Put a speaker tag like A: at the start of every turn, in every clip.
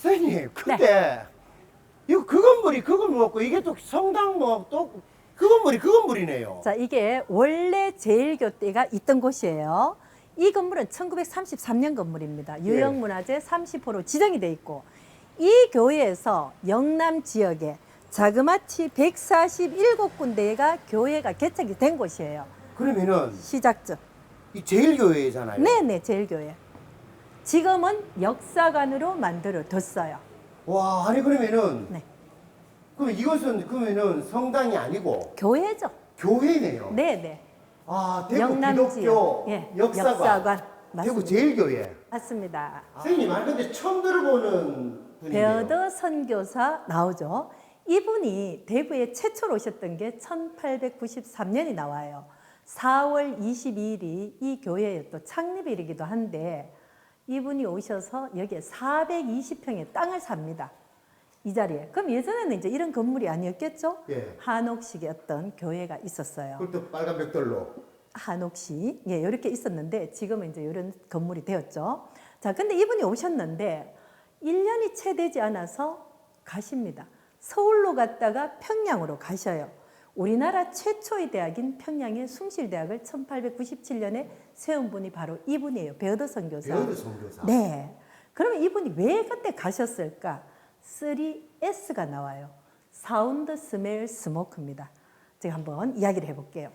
A: 선생님, 근데 이거 그 건물이 그 건물 없고 이게 또 성당 뭐 또 그 건물이 그 건물이네요.
B: 자, 이게 원래 제일교대가 있던 곳이에요. 이 건물은 1933년 건물입니다. 유형문화재 30호로 지정이 돼 있고, 이 교회에서 영남 지역에 자그마치 147군데가 교회가 개척이 된 곳이에요.
A: 그러면은
B: 시작점.
A: 이 제일교회잖아요.
B: 네네, 제일교회. 지금은 역사관으로 만들어 뒀어요.
A: 와, 아니 그러면은
B: 네.
A: 그럼 이것은 그러면은 성당이 아니고
B: 교회죠.
A: 교회네요.
B: 네네.
A: 아, 대구
B: 영남
A: 기독교
B: 지역. 예,
A: 역사관.
B: 맞습니다.
A: 대구 제일교회.
B: 맞습니다.
A: 선생님, 아니 근데 처음 들어보는 분이네요.
B: 베어더 선교사 나오죠. 이분이 대구에 최초로 오셨던 게 1893년이 나와요. 4월 22일이 이 교회의 또 창립일이기도 한데, 이분이 오셔서 여기에 420평의 땅을 삽니다. 이 자리에. 그럼 예전에는 이제 이런 건물이 아니었겠죠?
A: 예.
B: 한옥식의 어떤 교회가 있었어요.
A: 그것도 빨간 벽돌로.
B: 한옥식. 예, 이렇게 있었는데 지금은 이제 이런 건물이 되었죠. 자, 근데 이분이 오셨는데 1년이 채 되지 않아서 가십니다. 서울로 갔다가 평양으로 가셔요. 우리나라 최초의 대학인 평양의 숭실대학을 1897년에 세운 분이 바로 이분이에요. 베어더 선교사.
A: 베어더 선교사.
B: 네. 그러면 이분이 왜 그때 가셨을까? 3S가 나와요. 사운드, 스멜, 스모크입니다. 제가 한번 이야기를 해볼게요.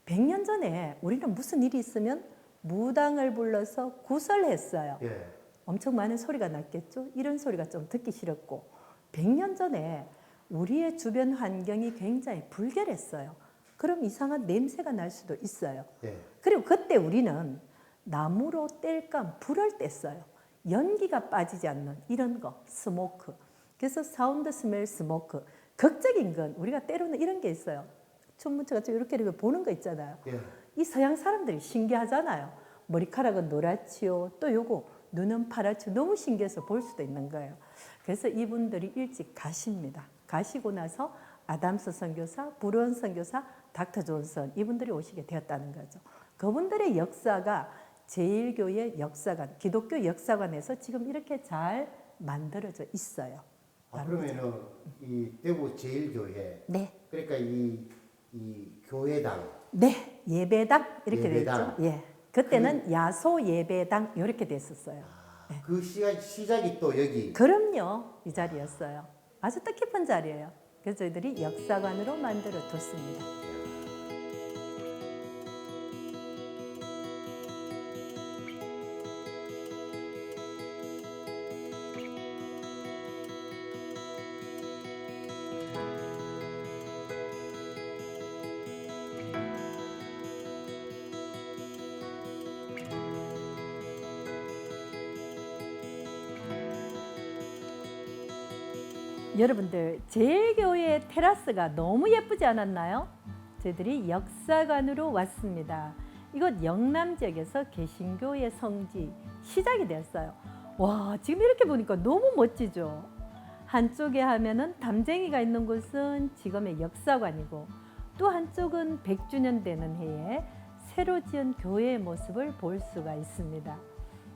B: 100년 전에 우리는 무슨 일이 있으면 무당을 불러서 구설했어요.
A: 예.
B: 엄청 많은 소리가 났겠죠. 이런 소리가 좀 듣기 싫었고, 100년 전에 우리의 주변 환경이 굉장히 불결했어요. 그럼 이상한 냄새가 날 수도 있어요.
A: 예.
B: 그리고 그때 우리는 나무로 땔감 불을 뗐어요. 연기가 빠지지 않는 이런 거, 스모크. 그래서 사운드, 스멜, 스모크. 극적인 건 우리가 때로는 이런 게 있어요. 춤문처가 이렇게 보는 거 있잖아요.
A: 예.
B: 이 서양 사람들이 신기하잖아요. 머리카락은 노랗지요. 또 요거 눈은 파랗지요. 너무 신기해서 볼 수도 있는 거예요. 그래서 이분들이 일찍 가십니다. 가시고 나서 아담스 선교사, 브루언 선교사, 닥터 존슨 이분들이 오시게 되었다는 거죠. 그분들의 역사가 제일교회 역사관, 기독교 역사관에서 지금 이렇게 잘 만들어져 있어요.
A: 아, 그러면은 이 대구 제일교회.
B: 네.
A: 그러니까 이 교회당.
B: 네, 예배당 이렇게 돼
A: 예배당.
B: 있죠. 예. 그때는 야소 예배당 이렇게 됐었어요.
A: 그 시작이 또 여기.
B: 그럼요, 이 자리였어요. 아주 뜻깊은 자리예요. 그래서 저희들이 역사관으로 만들어 뒀습니다. 여러분들, 제일교회 테라스가 너무 예쁘지 않았나요? 저희들이 역사관으로 왔습니다. 이곳 영남 지역에서 개신교의 성지 시작이 됐어요. 와, 지금 이렇게 보니까 너무 멋지죠? 한쪽에 하면은 담쟁이가 있는 곳은 지금의 역사관이고, 또 한쪽은 100주년 되는 해에 새로 지은 교회의 모습을 볼 수가 있습니다.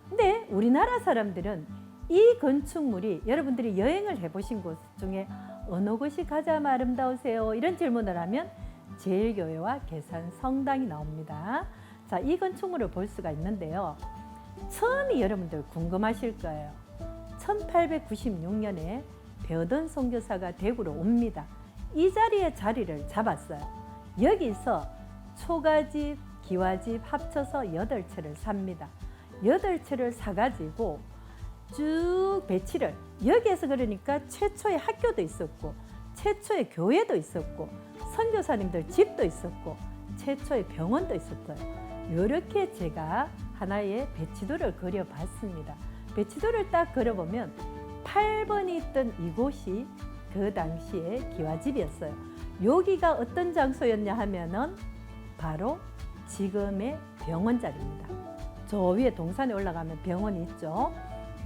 B: 근데 우리나라 사람들은 이 건축물이 여러분들이 여행을 해보신 곳 중에 어느 곳이 가장 아름다우세요? 이런 질문을 하면 제일교회와 계산 성당이 나옵니다. 자, 이 건축물을 볼 수가 있는데요. 처음이 여러분들 궁금하실 거예요. 1896년에 베어던 선교사가 대구로 옵니다. 이 자리에 자리를 잡았어요. 여기서 초가집, 기와집 합쳐서 8채를 삽니다. 8채를 사가지고 쭉 배치를, 여기에서 그러니까 최초의 학교도 있었고 최초의 교회도 있었고 선교사님들 집도 있었고 최초의 병원도 있었어요. 이렇게 제가 하나의 배치도를 그려봤습니다. 배치도를 딱 그려보면 8번이 있던 이곳이 그 당시에 기와집이었어요. 여기가 어떤 장소였냐 하면은 바로 지금의 병원 자리입니다. 저 위에 동산에 올라가면 병원이 있죠.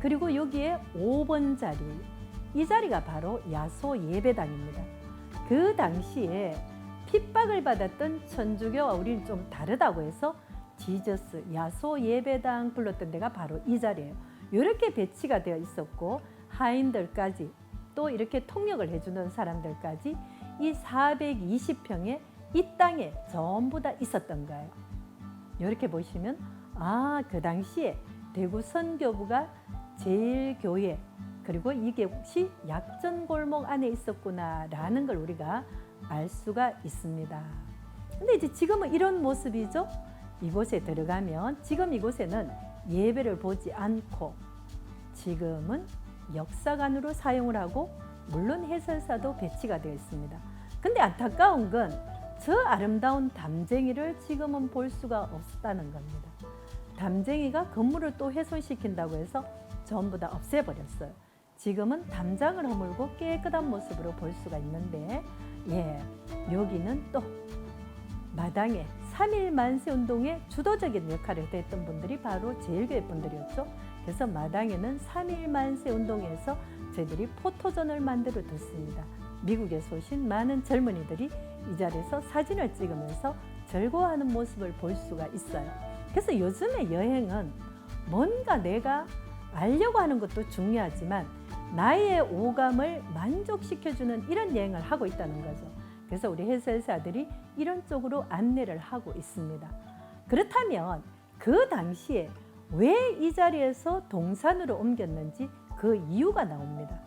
B: 그리고 여기에 5번 자리, 이 자리가 바로 야소 예배당입니다. 그 당시에 핍박을 받았던 천주교와 우리는 좀 다르다고 해서 지저스, 야소 예배당 불렀던 데가 바로 이 자리예요. 이렇게 배치가 되어 있었고, 하인들까지 또 이렇게 통역을 해주는 사람들까지 이 420평에 이 땅에 전부 다 있었던 거예요. 이렇게 보시면 그 당시에 대구 선교부가 제일교회 그리고 이게 혹시 약전골목 안에 있었구나라는 걸 우리가 알 수가 있습니다. 근데 이제 지금은 이런 모습이죠. 이곳에 들어가면 지금 이곳에는 예배를 보지 않고 지금은 역사관으로 사용을 하고 물론 해설사도 배치가 되어 있습니다. 근데 안타까운 건 저 아름다운 담쟁이를 지금은 볼 수가 없다는 겁니다. 담쟁이가 건물을 또 훼손시킨다고 해서 전부 다 없애버렸어요. 지금은 담장을 허물고 깨끗한 모습으로 볼 수가 있는데 여기는 또 마당에 3.1 만세운동의 주도적인 역할을 했던 분들이 바로 제일교회 분들이었죠. 그래서 마당에는 3.1 만세운동에서 저희들이 포토존을 만들어 뒀습니다. 미국에서 오신 많은 젊은이들이 이 자리에서 사진을 찍으면서 즐거워하는 모습을 볼 수가 있어요. 그래서 요즘의 여행은 뭔가 내가 알려고 하는 것도 중요하지만 나의 오감을 만족시켜주는 이런 여행을 하고 있다는 거죠. 그래서 우리 해설사들이 이런 쪽으로 안내를 하고 있습니다. 그렇다면 그 당시에 왜 이 자리에서 동산으로 옮겼는지 그 이유가 나옵니다.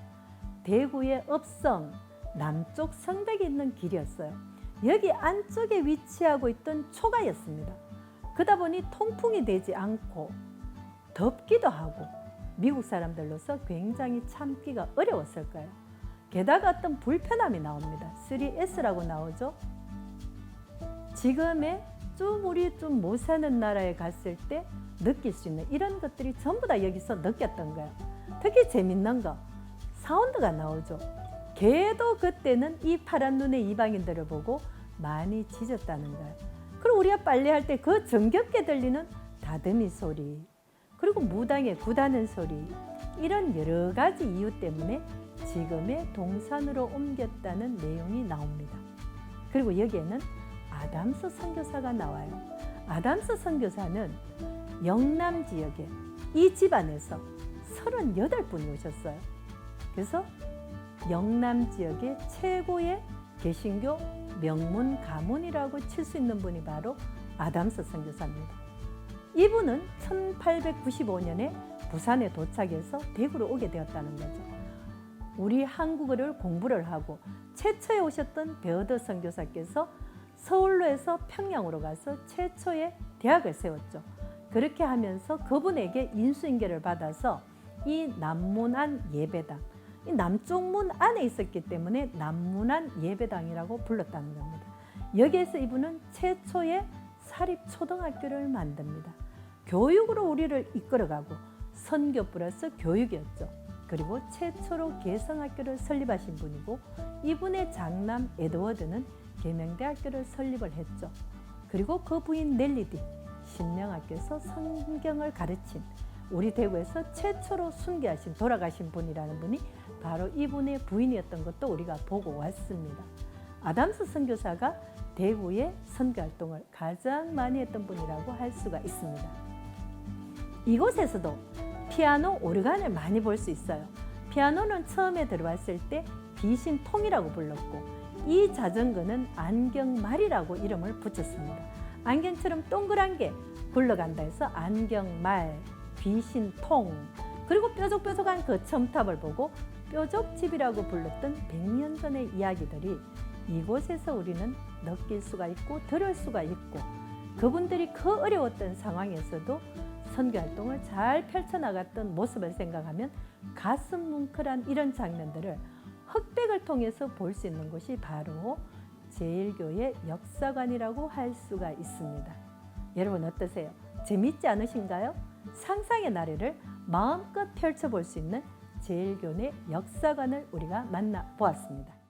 B: 대구의 읍성 남쪽 성벽에 있는 길이었어요. 여기 안쪽에 위치하고 있던 초가였습니다. 그러다 보니 통풍이 되지 않고 덥기도 하고 미국 사람들로서 굉장히 참기가 어려웠을 거예요. 게다가 어떤 불편함이 나옵니다. 3S라고 나오죠. 지금의 우리 좀 못 사는 나라에 갔을 때 느낄 수 있는 이런 것들이 전부 다 여기서 느꼈던 거예요. 특히 재밌는 거 사운드가 나오죠. 걔도 그때는 이 파란 눈의 이방인들을 보고 많이 짖었다는 거예요. 그리고 우리가 빨래할 때 그 정겹게 들리는 다듬이 소리 그리고 무당의 굿하는 소리 이런 여러 가지 이유 때문에 지금의 동산으로 옮겼다는 내용이 나옵니다. 그리고 여기에는 아담스 선교사가 나와요. 아담스 선교사는 영남 지역에 이 집안에서 38분이 오셨어요. 그래서 영남 지역의 최고의 개신교 명문 가문이라고 칠 수 있는 분이 바로 아담스 선교사입니다. 이분은 1895년에 부산에 도착해서 대구로 오게 되었다는 거죠. 우리 한국어를 공부를 하고 최초에 오셨던 베어더 선교사께서 서울로에서 평양으로 가서 최초의 대학을 세웠죠. 그렇게 하면서 그분에게 인수인계를 받아서 이 남문안 예배당, 이 남쪽 문 안에 있었기 때문에 남문안 예배당이라고 불렀다는 겁니다. 여기에서 이분은 최초의 사립초등학교를 만듭니다. 교육으로 우리를 이끌어가고 선교 플러스 교육이었죠. 그리고 최초로 개성학교를 설립하신 분이고 이분의 장남 에드워드는 계명대학교를 설립을 했죠. 그리고 그 부인 넬리디 신명학교에서 성경을 가르친 우리 대구에서 최초로 순교하신 돌아가신 분이라는 분이 바로 이분의 부인이었던 것도 우리가 보고 왔습니다. 아담스 선교사가 대구의 선교활동을 가장 많이 했던 분이라고 할 수가 있습니다. 이곳에서도 피아노, 오르간을 많이 볼 수 있어요. 피아노는 처음에 들어왔을 때 비신통이라고 불렀고 이 자전거는 안경말이라고 이름을 붙였습니다. 안경처럼 동그란 게 굴러간다 해서 안경말, 비신통 그리고 뾰족뾰족한 그 첨탑을 보고 뾰족집이라고 불렀던 100년 전의 이야기들이 이곳에서 우리는 느낄 수가 있고 들을 수가 있고 그분들이 그 어려웠던 상황에서도 선교활동을 잘 펼쳐나갔던 모습을 생각하면 가슴 뭉클한 이런 장면들을 흑백을 통해서 볼 수 있는 곳이 바로 제일교회 역사관이라고 할 수가 있습니다. 여러분 어떠세요? 재밌지 않으신가요? 상상의 나래를 마음껏 펼쳐볼 수 있는 제일교회 역사관을 우리가 만나보았습니다.